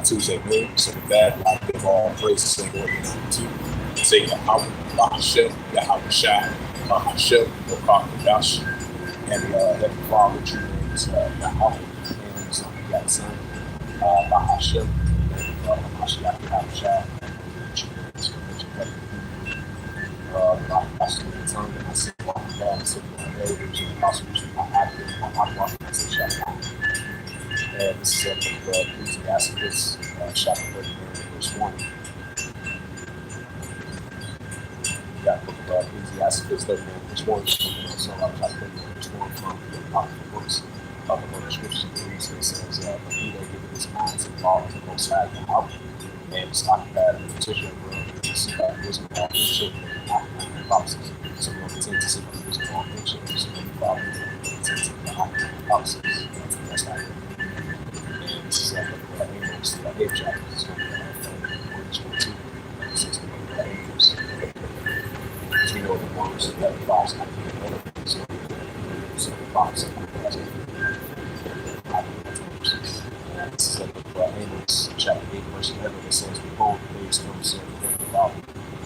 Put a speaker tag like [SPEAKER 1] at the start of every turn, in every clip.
[SPEAKER 1] Tuesday noon. So with that, I give all praises and glory to say Yahawah, Bahashem, Yahawashi, Bahashem, Wakakadash, and Heavenly Father, true name is Yahawah, and His only begotten Son, Bahashem, and Mashiach Yahawashi, and true name is I speak in tongue and I say walking down and say my elders and apostles and my Yahawah, and I say Shabbat. And this is from Ecclesiastes chapter 39, verse 1. We got the book of Ecclesiastes 39, verse 1. So I'm chapter 39, verse 1 from the apocryphal books of the Lord Scriptures and Things. It says, but he that giveth his mind to the law of the Most High Yahawah, and is occupied in the petition of the Lord, to seek out wisdom of all ancient and occupied prophecies. So we'll continue to seek out wisdom of all ancient and the Father, and continue to seek out occupied prophecies. That's not good. And this is Amos, the 8th chapter. This is going to be Amos 22, 16 Amos. As we know, the words that the Father is not being better, so the Father is not being better. This is Amos chapter 8, verse 11. It says, behold, the days come, said the Lord about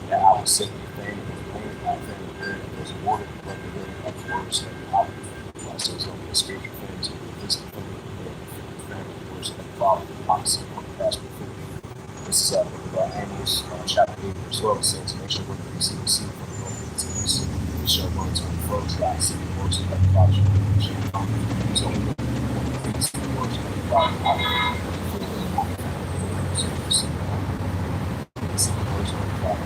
[SPEAKER 1] that I will send you fame and fame, not fame and fame, and there's a water, but the word of the words that the Bible. It says, only the spiritual things and the physical things. The Father, the prophecy on the past before. This is Amos chapter 8, verse 12. It says, make sure when you receive the seed from the Lord, it shall run to and fro till I see the works of the Father shall come. So we look at the works of the Father, I will see the works of the Father.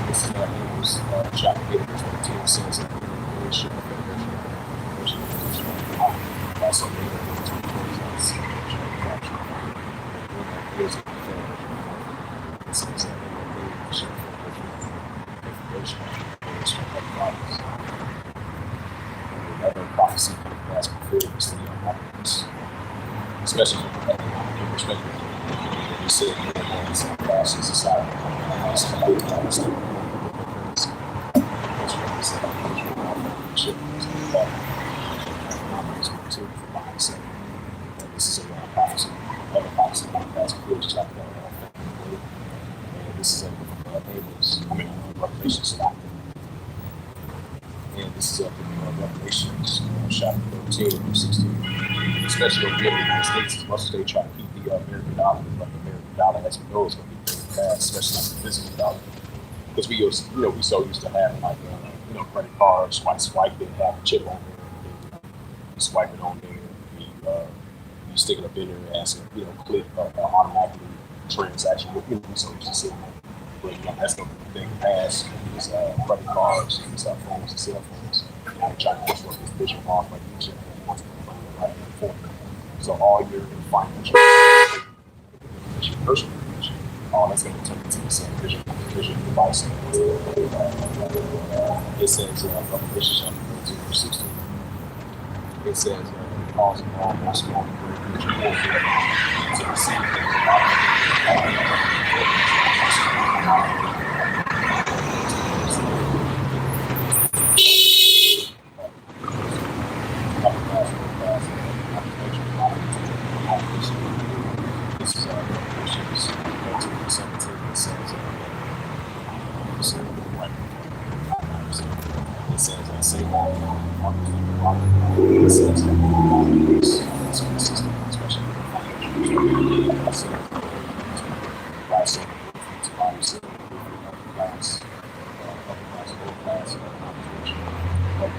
[SPEAKER 1] This is Amos chapter 8, verse 22. It says, also made it to the words it says that another prophecy from the past before was the happiness, especially from the economic perspective. You said you're going to pass in society. This is a prophecy, another prophecy from the past before chapter. And this is a Revelation chapter. And this is Revelations chapter 13, verse 16. Especially over here in the United States, as much as they try to keep the American dollar, but the American dollar, as we know, is going to be very fast, especially like the physical dollar. Because we so used to have like credit cards, swipe it, have a chip on there, you swipe it on there, you stick it up in there as a click automatically transaction. We so used to see that. But that's the thing past is credit cards, and phones and cell phones. Now they're trying to push this vision off like each and every once right before. So all your financial personal information, all that's going to turn into the same vision device. It says Revelation chapter 13, verse 16. It says calls them all more small and great vision to receive this is Revelations 13, 17. It says it says I say all it says consistent, especially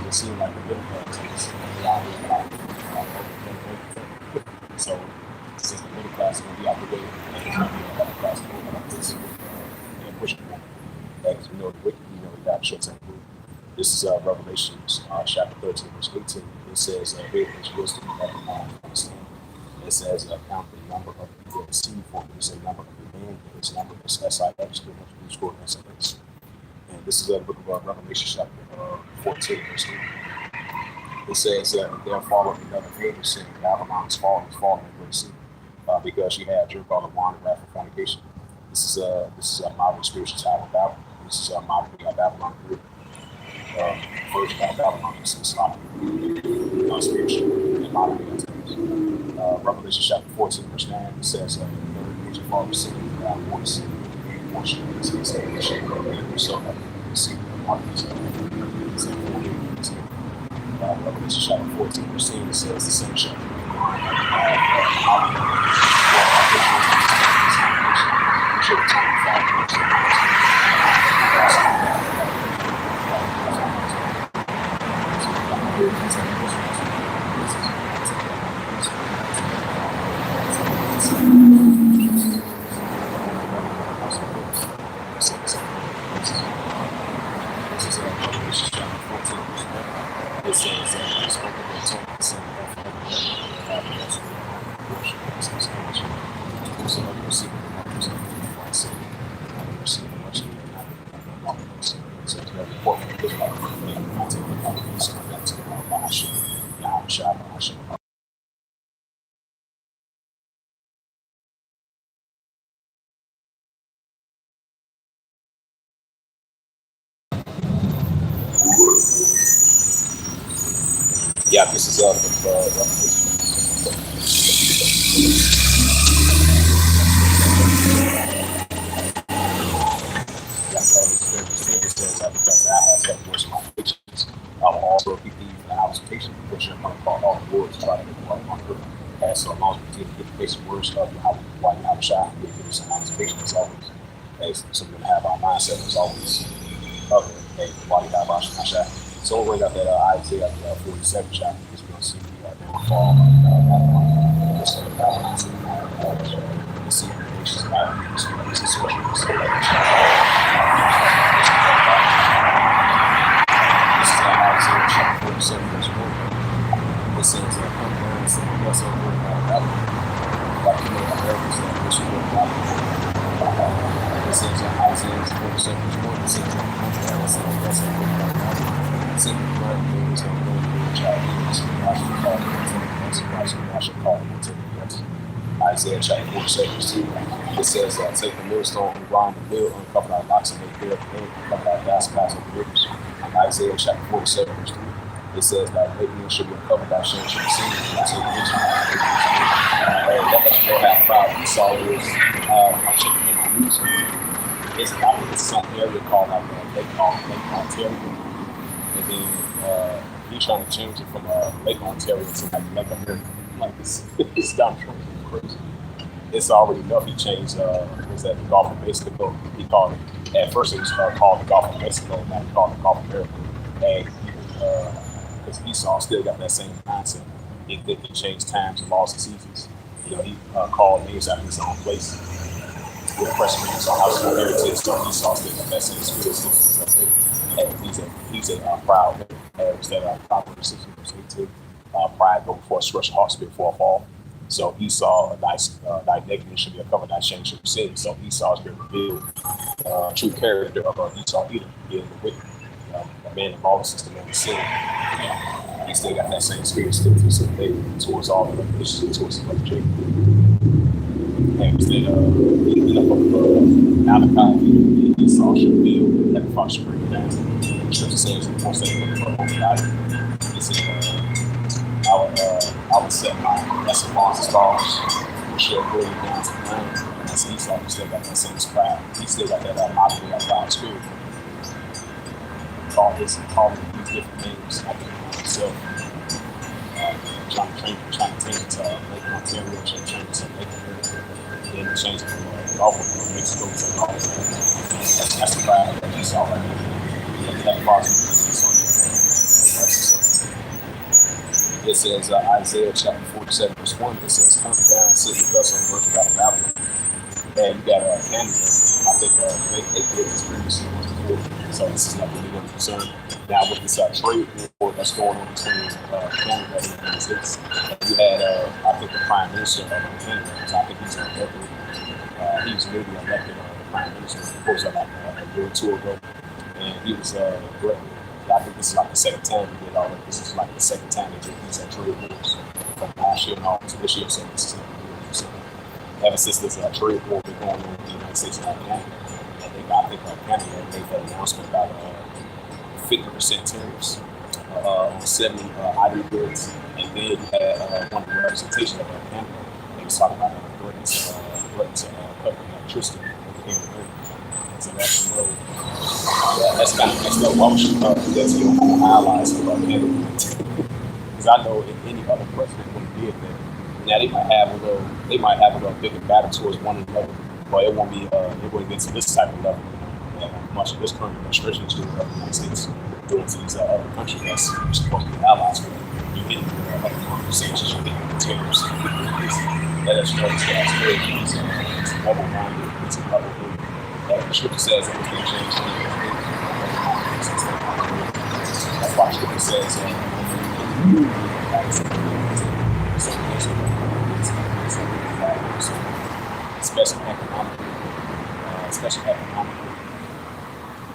[SPEAKER 1] it seemed like the middle class so since the middle class is going to be out the way, and there's going to be a middle class movement like this, and pushing back. Because we know the wicked, we got short-term group. This is Revelation chapter 13, verse 18. It says, here is wisdom that the mind understand. It says, count the number of people that see for me. It's a number of the man, and its number is SIX, score SIX. And this is the book of Revelation chapter 14, verse 8. It says, there followed another angel saying, Babylon is fallen in great sea, because she had drink all the wine and wrath of fornication. This is a modern spiritual type of Babylon. This is a modern Babylon group. First Babylon some sloppy, spiritual and modern terms. Revelation chapter 14, verse 9, it says, the third angel fall receiving that voice and worship is his head, the shape of the so that we receive the mark of his Revelation chapter 14, verse 10, it says, the same shall be it says that spoken by tongue, son of so I receive the markers of the sin. I receive the much so it's very important to look at the content of the markers come back to the Yahawashi. Yeah, this is the because I have that voice of my patience. I will also keep these and I was patient because you're going to call all the words to try to make one my good. And so long as we get the basic words of why you have a shot, we give us an patient as always. And so we're going to have our mindset as always. Okay, hey, why you have our shot. So we'll bring up that Isaiah 47 chapter because we're going to see the downfall of the see the nations of the sorcerers. It says, come down and sing us over like you know, Americans that wish you were it says Isaiah 47 verse 1, it says, come down and sing us over like sing the blood of those that know the child is, I should call it to the rest. Isaiah chapter 47 verse 2, it says, take the millstone and grind the mill, uncover thy locks and make bare the mill, uncover thy vast paths of the rivers. Isaiah chapter 47 verse 3. It says that Abraham should be uncovered by shame, should be seen, and take vision. That crowd, Esau is, I'm checking in my news. It's some area called Lake Ontario. And then he's trying to change it from Lake Ontario to Lake America. Like, it's Donald Trump crazy. It's already enough. He changed, was that the Gulf of Mexico? He called it, at first it was called the Gulf of Mexico, now he called it the Gulf of America. And because Esau still got that same mindset. He didn't change times and laws and seasons. You know, he called names out of his own place with precedents on how to heritage. So Esau still got that same spirit. And he's a proud man. That Proverbs 16 verse 18. Pride go before stretch heart spirit before a fall. So Esau, thy nakedness should be uncovered, thy shame should be seen. So Esau has been revealed. True character of Esau Edom, being the wicked. A man of lawlessness, the man of sin. He still got that same spirit still towards all the issues, towards his brother Jacob. And instead Malachi, Esau should feel that the fox should bring it down. The scripture says in the 4:7, it says, I would set my that's upon the stars, which shall bring it down to the ground. And that's Esau, he still got that same pride. He still got that mockery of God's spirit. Calling these different names, I think himself, trying to change it to Lake Ontario, trying to change it to Lake America, and then change it from Gulf of Mexico to Gulf. That's the pride that you saw right there. That it says Isaiah chapter 47 verse 1, it says, come down, sit with us on the virgin out of Babylon. And you got Canada. I think they did this previously once before. So this is not really one concern. Now with this trade war that's going on between Canada and the United States, you had I think the Prime Minister of Canada, I think he's elected. He was newly elected Prime Minister, of course, like a year or two ago, and he was I think this is like the second time he did all of this. Is like the second time they did these trade wars from last year and all to this year. So this is ever since this trade war been going on with the United States and Canada. I think Canada made that announcement about 50% tariffs on 70 ID goods, and then you had one of the representation of Canada. They was talking about threatening to cut electricity with the Canada. So that's no, that's kind of messed up. Why would you that's your own allies about Canada? Because I know if any other president would have did that, now they might have a little bigger battle towards one another, but it wouldn't get to this type of level. Much of this current administration is doing in the United States, doing to these other countries that's supposed to be allies with. You hit other sanctions, you hit tariffs. Let us know this guy's good. He's double-minded. He's a double-minded. The scripture says that it's going to change. That's why the scripture says especially economically.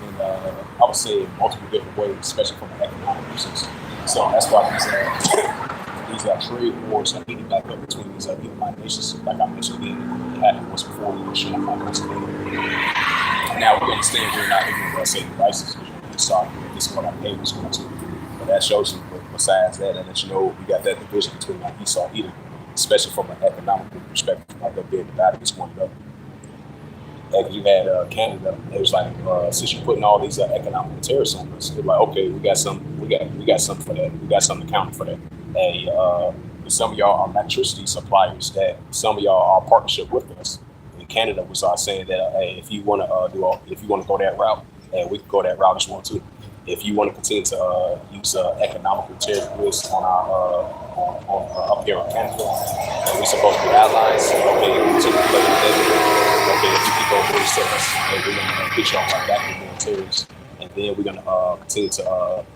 [SPEAKER 1] And I would say in multiple different ways, especially from an economic perspective. So that's why these trade wars are heating back up between these Edomite nations. Like I mentioned, it happened once before we were showing like Pennsylvania. Now we understand we're not ignorant of Satan's devices because we saw this is what our neighbor was going to. But that shows you, besides that, and that you know we got that division between Esau and Edom, especially from an economic perspective, like that big battle is going up. Like you had Canada, it was like since you're putting all these economic tariffs on us, they're like, okay, we got something for that. We got something accounted for that. Hey, some of y'all are electricity suppliers that some of y'all are partnership with us. And Canada was saying that hey, if you want to go that route, we can go that route as well too. If you want to continue to use economical terrorists on our up here in Canada, and we're supposed to be allies. Okay, so okay, if you keep on doing service, we're going to pitch y'all right back to doing terrorists, and then we're going to continue to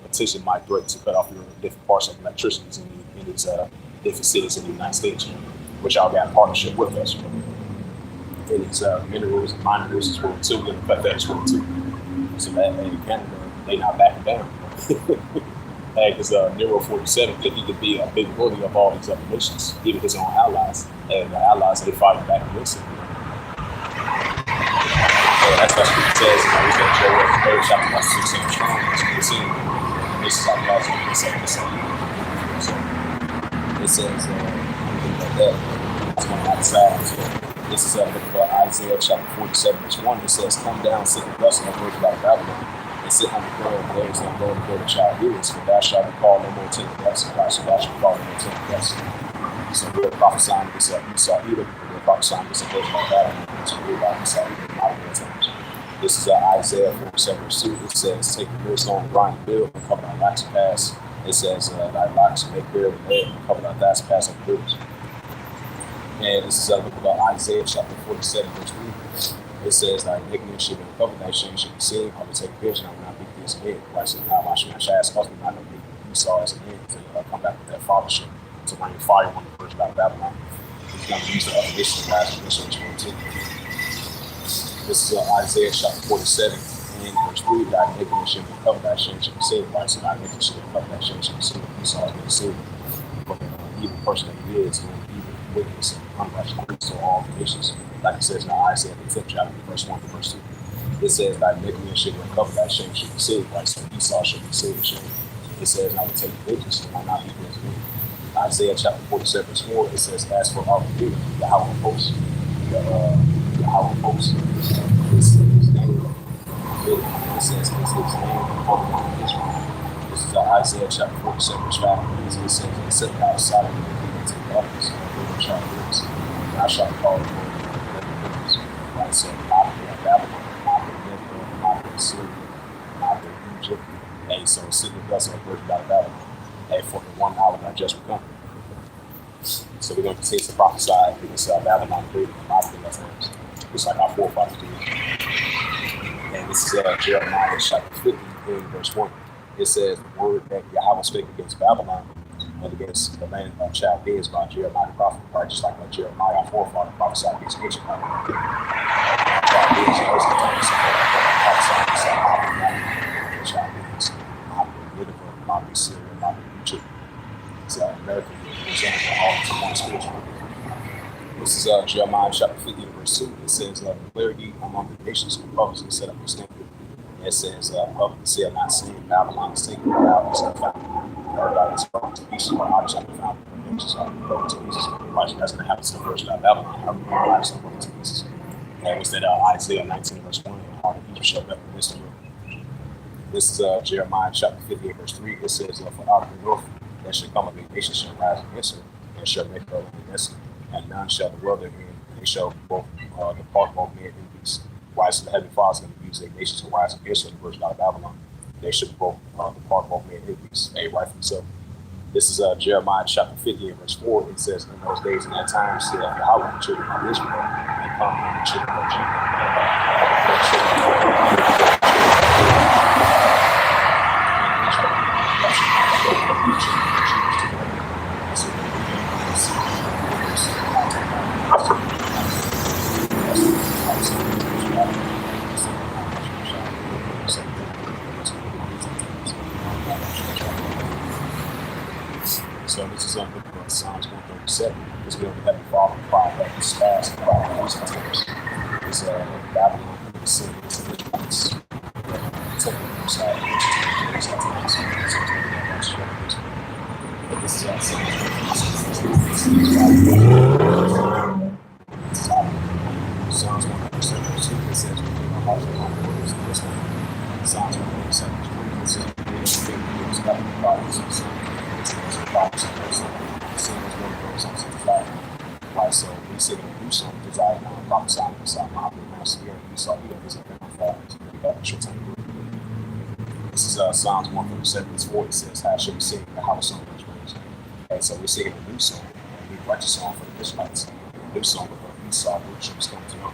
[SPEAKER 1] petition my threat to cut off your different parts of electricity in these different cities in the United States, which y'all got a partnership with us. And these minerals and minerals as well too, we're going to cut that as well too. So that in Canada, they not backing down. Because Nero 47 think he could be a big bully of all these other nations, even his own allies, and the allies they fighting back against him. So that's what it says. We got Joel 3rd chapter 16 strong. This is our last one. So it says anything like that. It's going outside. So this is the book of Isaiah chapter 47 verse 1. It says, "Come down, sit in dust, and heard about Babylon. And sit on the throne of those that go and go to Chaldeans, for thou shalt be called no more temple dust, and thou shalt be called no more temple dust." So we're prophesying this Esau Edom, we're prophesying this verse about Babylon, so we're about Esau Edom, not in times. This is Isaiah 47 verse 2. It says, "Take the millstone, grind the mill, and cover thy locks pass." It says, "Thy locks make bare the lead, and cover thy locks pass of the rivers." And this is the book of Isaiah chapter 47 verse 3. It says, "Thy nakedness should be uncovered, thy shame should be seen. I will take vision, I will not beat thee as a head." Christ said, "Yahawashi, I shall ask us, not to beat Esau as a head," to come back with that fathership, to rain fire on the first about Babylon. He's going to use the other nations of last tradition as well too. This is Isaiah chapter 47 and verse 3. "Thy nakedness should be uncovered, thy shame should be seen." Christ said, "Thy nakedness should be uncovered, thy shame should be seen." Esau is going to see what the evil person that he is, and evil wickedness and unrighteousness to all the nations. Like it says in Isaiah the 10th chapter, verse 1 to verse 2. It says, "Thy nakedness should be uncovered, thy shame should be seen." Like so Esau should be seen and shame. It says, "I will take vengeance, and I will not be vengeance." Isaiah chapter 47 verse 4, it says, "As for our Redeemer, Yahawah hosts," Yahawah hosts, is his name. It says, "Is his name upon the Israel." This is Isaiah chapter 47 verse 5. It says, "And set outside of the people to the office, and they shall lose, and I shall call the Lord." Right, so not in Babylon, not in Nineveh, not in Syria, not in Egypt. And so sit in the dust and word about Babylon. And for the 1 hour that just will come. So we're going to continue to prophesy against Babylon great and not in times. Just like our forefathers did. And this is Jeremiah chapter 50 verse 1. It says, "The word that Yahawah spake against Babylon and against the land of Chaldeans by Jeremiah the prophet," right? Just like Jeremiah, our forefather, prophesied against ancient Babylon. Chaldeans also prophesied against Chaldeans, not Nineveh, not Syria, not Egypt. It's American representative all to one spiritual. This is Jeremiah chapter 50 verse 2. It says, "Declare ye among the nations and prophets and set up a standard, It says, publicly said, not seen Babylon, single Babylon, is found. Everybody is broken to pieces, but obviously found just broken to pieces. Watch, that's going to happen to the first Babylon. Everybody is broken to pieces. And was that Isaiah 19, verse 1, how the Egypt shall up in this world. This is Jeremiah chapter 58, verse 3. It says, for out of the north there shall come a big nation, shall rise against her, and shall make her against her, and none shall dwell therein. They shall both depart both men and beasts. Why is the heavenly Father is going to use a nation to rise against her, the verse out of Babylon? They should both depart both men and beasts. Rightfully so. This is Jeremiah chapter 58, verse 4. It says, in those days and that time, said Yahawah, the children of Israel, and come and the children of Judah. So this is on Psalms 137. This will be having Father cry back his fast and cry back his tears. It's Babylon, the city, it's in the place. Temple inside, but this is Psalms 137. It says, Psalms 137. It says, why so we sit and do something desire now prophesying beside my master here and saw here is a very fact. This is Psalms 137 verse 4. It says, how shall we sing the house song of praise? And so we're singing a new song, a new righteous song for the Israelites, a new song of Esau, which was coming to them.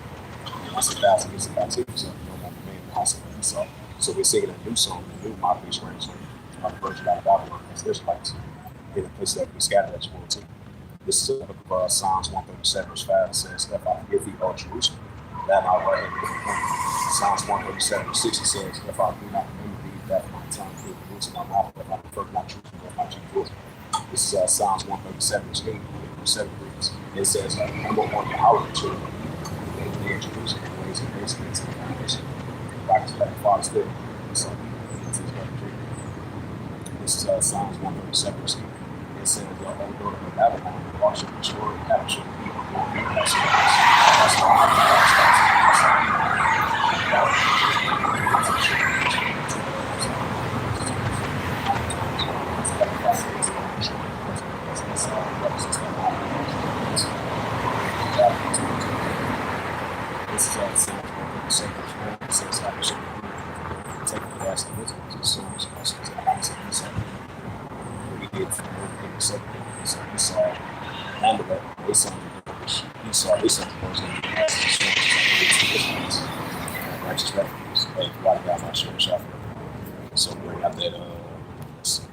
[SPEAKER 1] And that's 1,000 years of captivity, so no more remain in the house of Esau. So we're singing a new song, a new modern strange song. The virgin out of Babylon as Israelites in the place that we scattered as well too. This is the book of Psalms 137 verse 5. It says, if I forgive thee, O Jerusalem, that my right hand will come. Psalms 137 verse 6 it says, if I do not remember thee, that my tongue will be loose in my mouth, if I prefer not Jerusalem, if I choose Jerusalem. This is Psalms 137 verse 8, verse 7 reads. It says, number one, Yahawah, the children in Jerusalem, ways and grace against the foundation. Back to that Father's good. So, this is Psalms 137 verse 8. It says, O daughter of Babylon, wash your mature capture, this is Psalms 137 verse 1. It says, how should we take the last of wisdom to the souls of the house of Esau? We did from the second. So Esau handled that. Esau, Esau goes in and asks the righteous refugees. Hey, right down my shirt shop. So bring out that, let's see.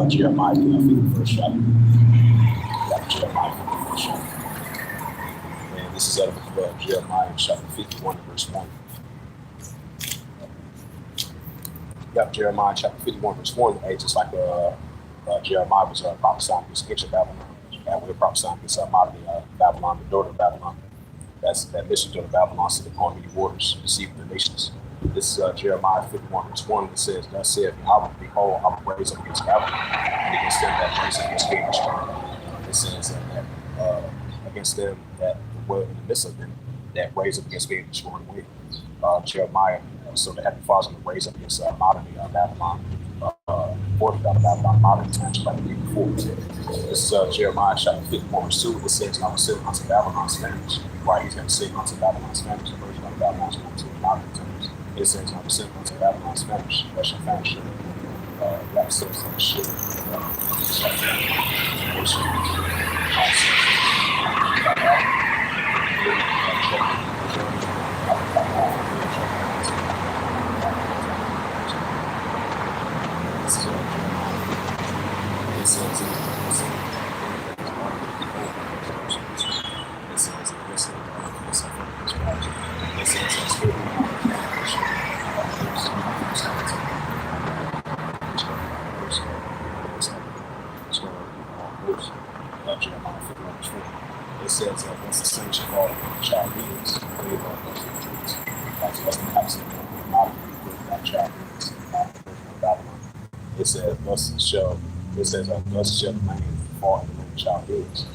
[SPEAKER 1] Jeremiah 51st chapter. Got Jeremiah 51st chapter. And this is out of the book of Jeremiah chapter 51 verse 1. Got Jeremiah chapter 51 verse 1. Hey, just like Jeremiah was prophesying against ancient Babylon. And we're prophesying against Babylon, the daughter of Babylon. That's that mission daughter of Babylon, sitting upon many waters, deceiving the nations. This is Jeremiah 51 verse 1. It says, thus saith Yahawah, behold, I will raise up against Babylon, and against them that raise up against me destroy. It says that against them that dwell in the midst of them, that raise up against me and destroy away. Jeremiah, so the heavenly Father is going to raise up against modern Babylon, border out of Babylon, modern times like the day before. This is Jeremiah chapter 51 verse 2. It says, I will sing unto Babylon's Spanish. Right, he's going to sing unto Babylon's Spanish, the version of Babylon's going to modern times. It says, I will sing unto Babylon's Spanish, Russian Spanish. That says on the ship. It says, once the sun shall fall upon the It says, thus shall the man fall in the land child is.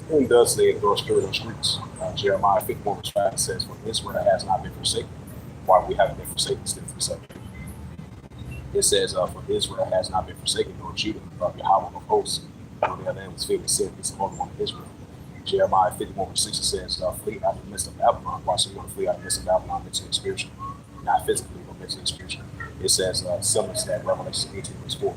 [SPEAKER 1] And thus they go straight on streets. Jeremiah 51 verse 5 says, for Israel has not been forsaken, while we haven't been forsaken since the subject. It says, for Israel has not been forsaken, nor Judah, Yahawah of hosts, nor their land was filled with sin. It's the Holy One of Israel. Jeremiah 51 verse 6 says, flee out of the midst of Babylon. Why should you want to flee out of the midst of Babylon mentally and spiritually? Not physically, but mentally and spiritually. It says, similar to that, Revelation 18 verse 4.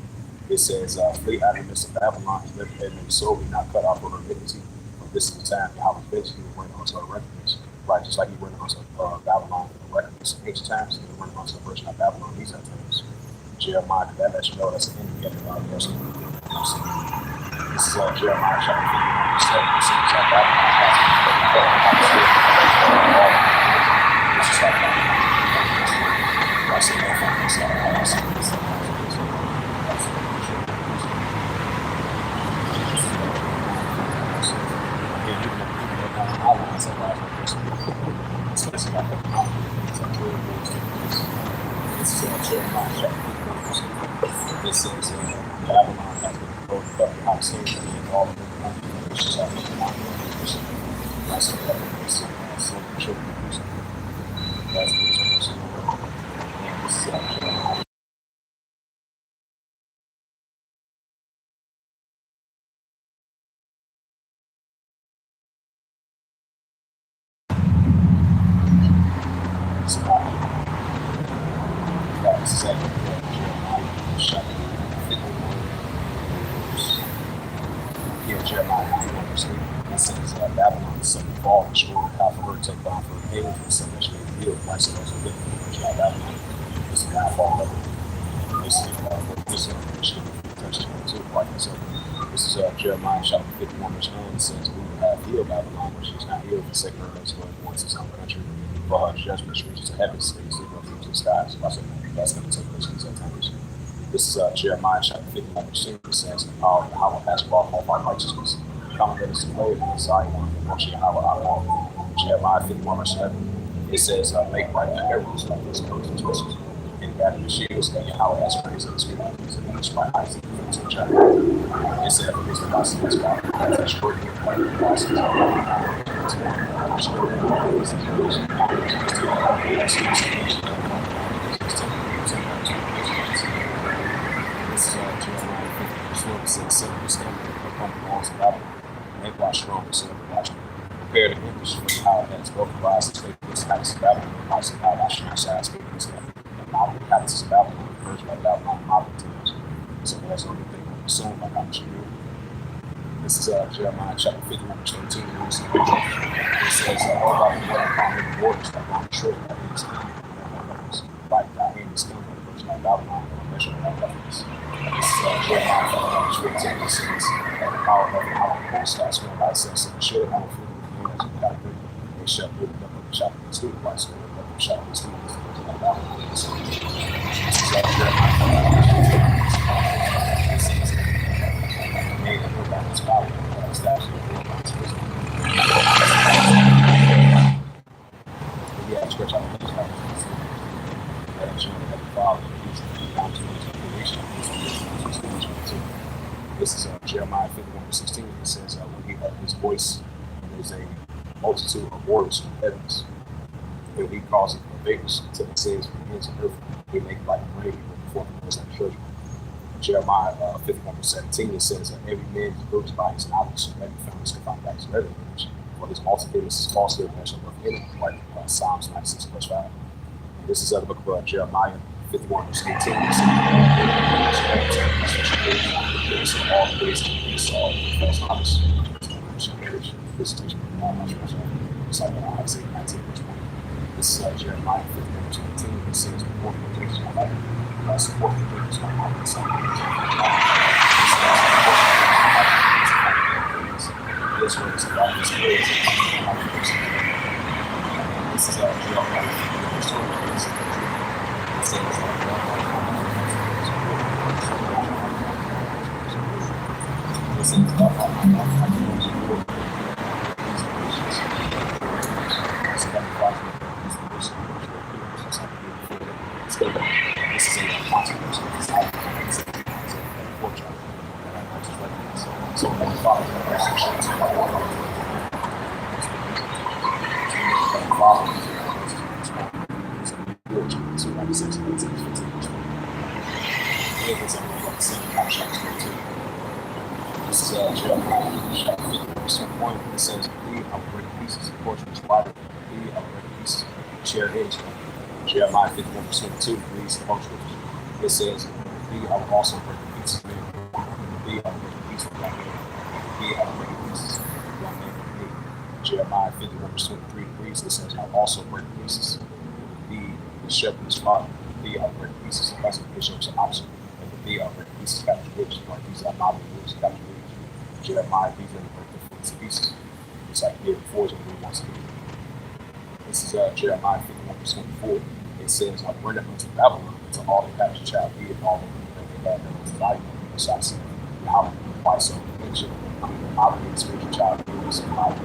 [SPEAKER 1] It says, flee out of the midst of Babylon, and let the enemy soul be not cut off for her iniquity. For this is the time Yahawah eventually will bring unto her recompense. Right, just like he went unto Babylon for the recompense in ancient times, and he went unto the version of Babylon these times. Jeremiah, that lets you know that's an indicator of our person. This is Jeremiah chapter 51, verse 7. It says, Babylon has this is like I say no from this. I say this. Again, you can look down outlines of life like this. It's like a mountain. It's like really this is Jeremiah chapter 51. It says Babylon has been both up and out seen and all of the country, which is having a mountain. I say that it's so children of music. That's the person. And this is Jeremiah. It's about that second Jeremiah chapter 51. Here, Jeremiah 91 verse 8. It says, Babylon is suddenly fall, destroyed, half of her take down for her pain, and some that she may build. Like so, those who live in the region of Babylon, this is now fall level. This is what this is, touch 22, like so. This is Jeremiah chapter 51 verse 9. It says, we will have healed Babylon, which is not healed, forsaken her as going once in some country. For her judgment reaches the heavens, and sleep up to the skies. So I said, that's going to take place in these times. This is Jeremiah chapter 51 verse 2. It says, Yahawah has brought home our righteousness. Come let us play in Zion, and watch Yahawah our home. Jeremiah 51 verse 11. It says, make right the arrows like this, and twists, and gather the shields that Yahawah has raised in the spirit of his enemies by Isaac, the chapter. It says, for this device is God, that destroyed the like the devices of God. This is Jeremiah 50 says, set the standard upon the walls of Babylon, make watch strong, so every watchman. Prepare the image for how that is broken rise to take this house of Babylon, the house of Yahawashi, and shall speak this stuff. The model habits of Babylon, the version of Babylon, model teams. So that's everything I'm assuming like I'm sure. This is Jeremiah chapter 51, verse 13. It says, all about the blood upon the borders that long trade that is coming. Like thy hand is coming, the version of Babylon, and the measure of that weapons. This is Jeremiah 51, verse 15. It says, the power of the Yahawashi starts with thyself, and should have food in the hands of God. They shall build it up on the chapter of Steve, like so, up the chapter of Steve, is the version of Babylon. This is Jeremiah 51, it says, made a book on his power, established a book on his wisdom. Yeah, stretch out the power. Let him show the heavenly Father, he's down to his creation, this is Jeremiah 51 verse 16. It says, when he heard his voice, there's a multitude of waters from the heavens. When he causes the vapors to the sails from the ends of the earth, they make like rain before the noise like children. Jeremiah 51 verse 17, it says, every man is bruised by his knowledge, and every family is confined by his revelation. For his multitude is falsehood, and shall work in it, like Psalms 96 verse 5. And this is the book of Jeremiah 51 verse 18. It says, all the ways of Esau, false knowledge. This is like Isaiah 19 verse 1. This is Jeremiah 51 verse 19. It says, support the things of my life. Support the things of my life. This one is about this place. This is Jeremiah 51 verse 20. It says, this is a controversy. 96, 18, 15, 20. It's only like the same kind of chapter 22. This is Jeremiah chapter 50, verse 1. It says, "Indeed, I will break pieces of portions wider. Indeed, I will break pieces of chair edge." Jeremiah 51, verse 22 reads the most scriptures. It says, "Indeed, I will also break pieces of men. Indeed, I will break pieces of young men. Indeed, I will break pieces of young men of me." Jeremiah 51, verse 23 reads, it says, "I will also break pieces of the shepherd is father. Indeed, I will break pieces of us, bishops and officers. And indeed, I will break pieces of Captain Rich. Like these are not the rules of Captain Rich. Jeremiah, these are break the foots to pieces. It's like here before he wants to do. This is Jeremiah 51, verse 24. It says, "I bring it unto Babylon, to all the captured child, be it all the people that they had done unto life, and shall see Yahawah, why so mention, I will be the spiritual child, be it some life,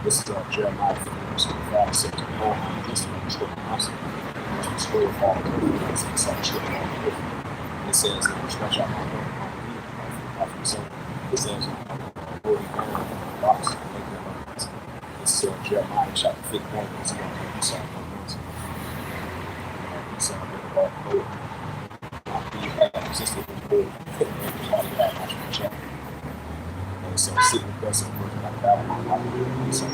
[SPEAKER 1] This is Jeremiah 50, verse 25. It says, "Behold, I am against the destroy the mountain, and to destroy the fall of the earth, and so destroy the fall of the earth." It says, "I will stretch out my hand upon thee, after the sun." It says, "I will roll thee down on the rocks, and make them mountains." This is Jeremiah chapter 51, verse 1. Esau on the mountain. Esau made the Lord go. He had resisted the Lord, everybody had much of a chapter. And so, sitting with us and working like Babylon, like Esau.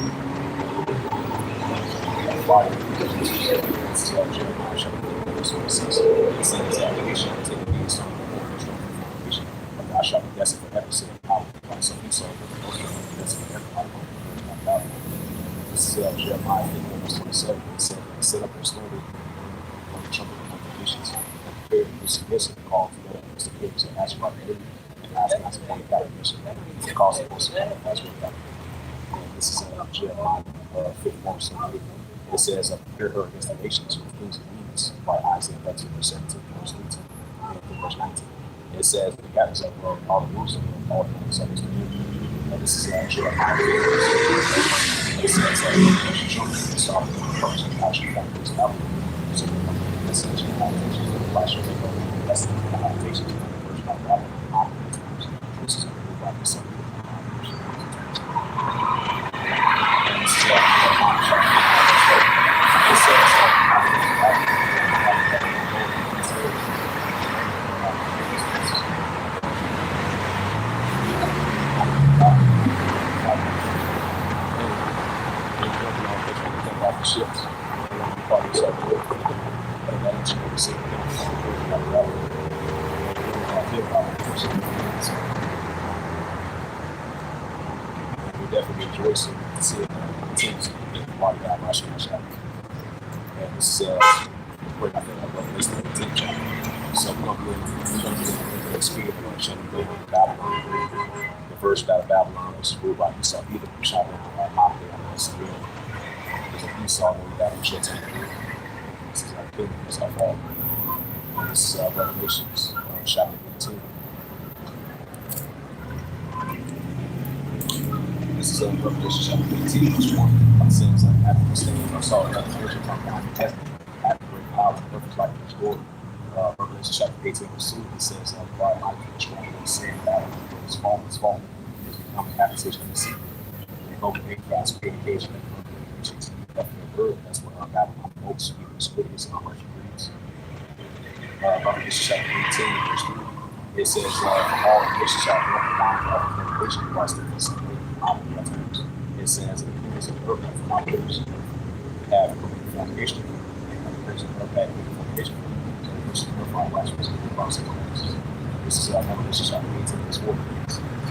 [SPEAKER 1] Fire. This is Jeremiah chapter 51, verse 6. It says, "He shall take the beast on the Lord, destroy the foundation, but thou shalt be desolate forever, said Yahawah." So Esau will be desolate forever, like Babylon. This is Jeremiah 51, verse 27. It says, "Set up a standard on the trumpet of congregations, and prepare to submiss and call for them to submit to ask for the enemy, and ask not to pay back permission, to cause the person to ask for that." This is Jeremiah 51, verse 8. It says, "Prepare her against the nations with kings and leaders," by Isaiah 13, verse 17, verse 18, and verse 19. It says, "The gaps of all the rules of all the things of his community." And this is Jeremiah 50, verse 8. It says, "The children of the sovereign first, and I shall find this out." So the message and habitations of the flash of the blessing and the habitations of the first by God. This is a rule by the Son. Ships. We definitely rejoicing to see it teams in the part of Yahawashi. And this is we're not going to listen to the team chapter. So we're going to be in the speed of the chapter of Babylon. The first battle of Babylon was ruled by Esau, either from China or Mafia and Syria. Esau when we got in shit time. This is our kingdom, this is our fall. This is Revelations chapter 18. This is Revelation chapter 18, verse 1. It says, "After the stand, I saw another angel come down from heaven, after great power and perfect light of his glory." Revelation chapter 18, verse 2. It says, "God mighty and strong and sin battle, his fall, is become an accusation of the sea. And over the God's communication and communications. That's what Babylon most squiddies and harsh breeds." Revelation chapter 18, verse 3. It says, "All the nations shall be one for all the nation Christ the peace." It says, "The kings of the earth have not those have committed fornication, and the prince of the earth have committed fornication, and the prince of the earth are righteous and the cross of Christ." This is Revelation chapter 18, verse 4.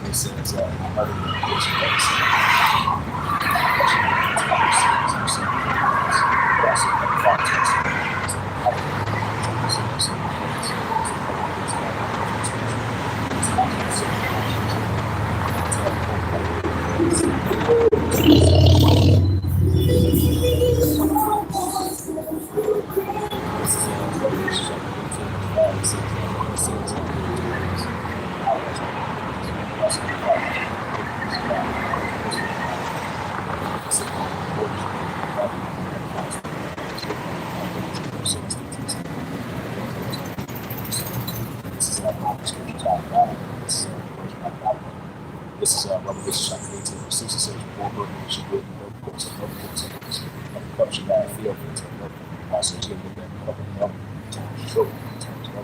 [SPEAKER 1] It says, "I heard the voice of God scriptures out of Bible. This is version out of Bible. This is Revelation chapter 18, verse 6. It says, "One burden she would no course of no course of this. Of the cup she got filled into no also she with that cup of milk times short times no."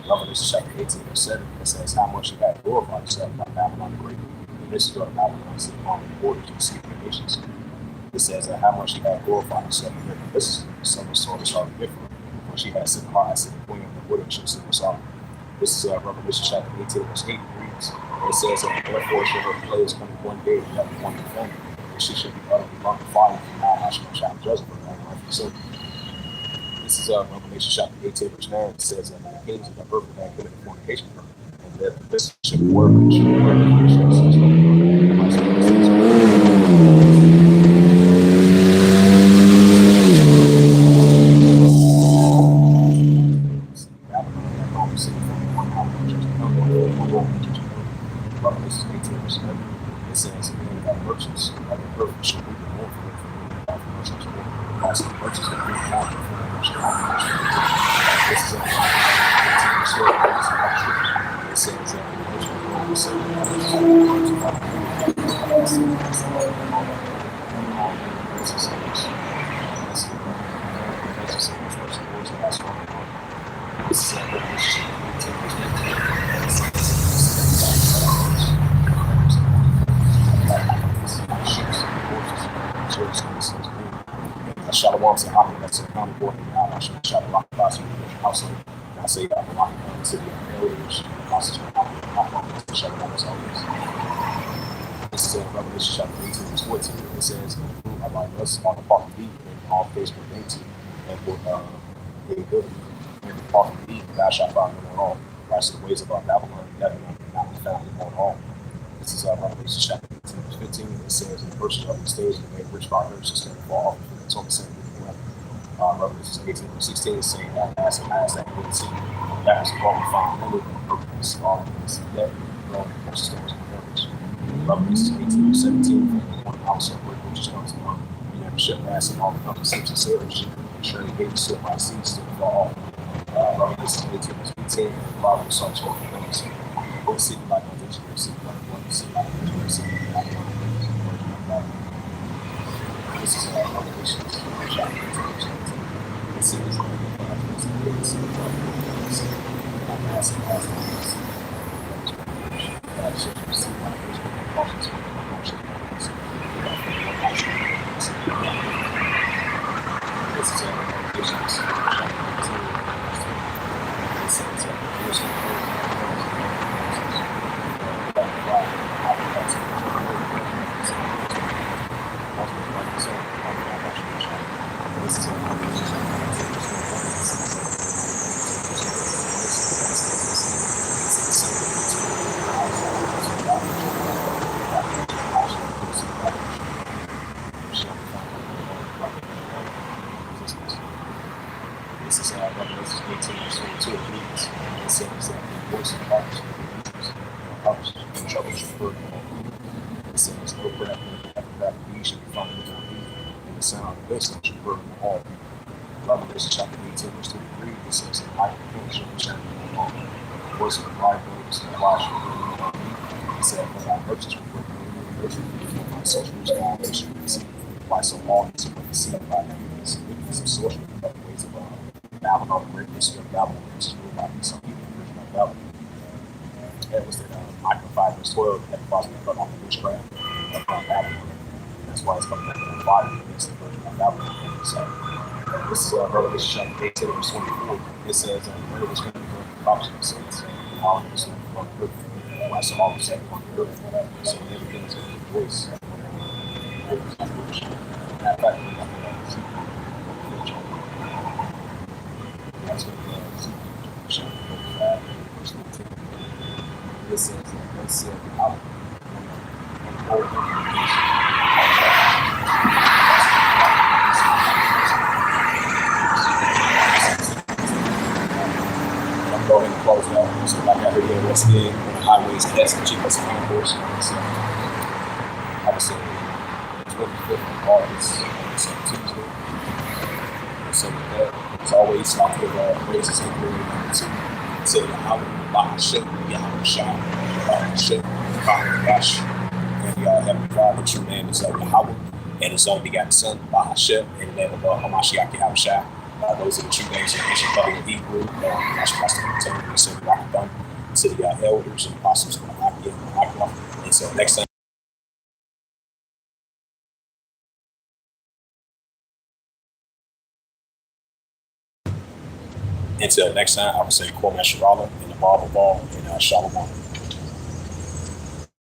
[SPEAKER 1] Revelation chapter 18, verse 7. It says, "How much you got glorified yourself by Babylon the Great." And this is what Babylon is on the borders of the sea of the nations. It says, "How much she had glorified herself." This is some sort of sharp different. When she had sit high, sit the queen of the wood, she sit us off. This is Revelation chapter 18, verse 8 reads, it says, "Therefore shall her plagues come one day that one defend, and she shall be utterly burned with fire from now on shall judge her on life." So this is Revelation chapter 18, verse 9. It says, "The kings of the earth that committed fornication with her, and that this shall be work, and shall be work, and shall cease no Revelation 18, verse 11. It says, "And that merchants of the earth shall be the one for the merchants of the earth. Also, the merchants of the earth not for the merchants of the earth." This is 18, verse 12. It says, "The merchant of the earth will say, the merchants of the This is Revelation 18, verse 19. Shalom to Hamid, that's accountable, and Yahawashi, Shalom, Pastor, household. And I say, Yahawashi, to the elders, Pastor, Shalom, as always. This is Revelation chapter 18, verse 14. It says, "About us on the part of thee, and all things were empty, and for the good, and the part of thee, thou shalt find no more all. Rise to the ways of our Babylon, Babylon, not be found no more all." This is Revelation chapter 18, verse 15. It says, "In the first of the stage, and made rich by her, shall fall off." It's on the same Revelation 18, verse 16 is saying, "That ass and ass that good see, that has probably found many of the purpose, all of this, that, growing precious stones and rivers." Revelation 18, verse 17, "One house of which comes along, you never ship mass and all the companies and sailors, surely gave the by seas to fall off." Revelation 18, verse 18, "The Bible saw to open things. One city like one engineer, city like one city like one engineer, city like one engineer." This is Revelation chapter 18, verse 19. It says, "And This is Revelation 18, verse 22. It reads, it says that the voice of harvest and trouble shall burn all. It says, "No breath, that these shall be found before thee, and the sound of this shall burn all." Revelation chapter 18, verse 23. It says, "The light of the shall be shining on all. The voice of the bride goes, and the wise shall burn on thee." It said, "For thy merchants will burn on thee, and thy sorcerers and all nations will see. Why so long is what the sea by the wickedness of sorcery, but the ways of Babylon, the great mystery of Babylon, which is ruled by some people, the version of Babylon." That was in Micah 5, verse 12, that caused me to cut off the witchcraft of Babylon. That's why it's coming back on fire against the version of Babylon. So, this is Revelation chapter 18, verse 24. It says, "Where was going to be the prophecy of saints, and all of this will be on the earth. Why so all of this on the earth? So everything is going to rejoice." Matter of fact, we're not going to see that's what chapter 5, verse 15. It says, "They said, out and over I'm going to close out. So like I heard here, what's in on the highways, that's the cheapest concourse. So I would say 25th of August, so Tuesday. So with that, as always, I give praises to the Lord. to Yahawah, Bahashem, Yahawashi, Bahashem, Yahawashi, and Heavenly Father, the true name is Yahawah, and His only begotten Son, Bahashem, in the name of Hamashiach Yahawashi. Those are the true names of ancient Covenant Hebrew. That's what I started to send the to the elders and apostles of Yahawah. And so next time. Until next time, I will say Kwame Sharala in the Bible Ball and Shalom.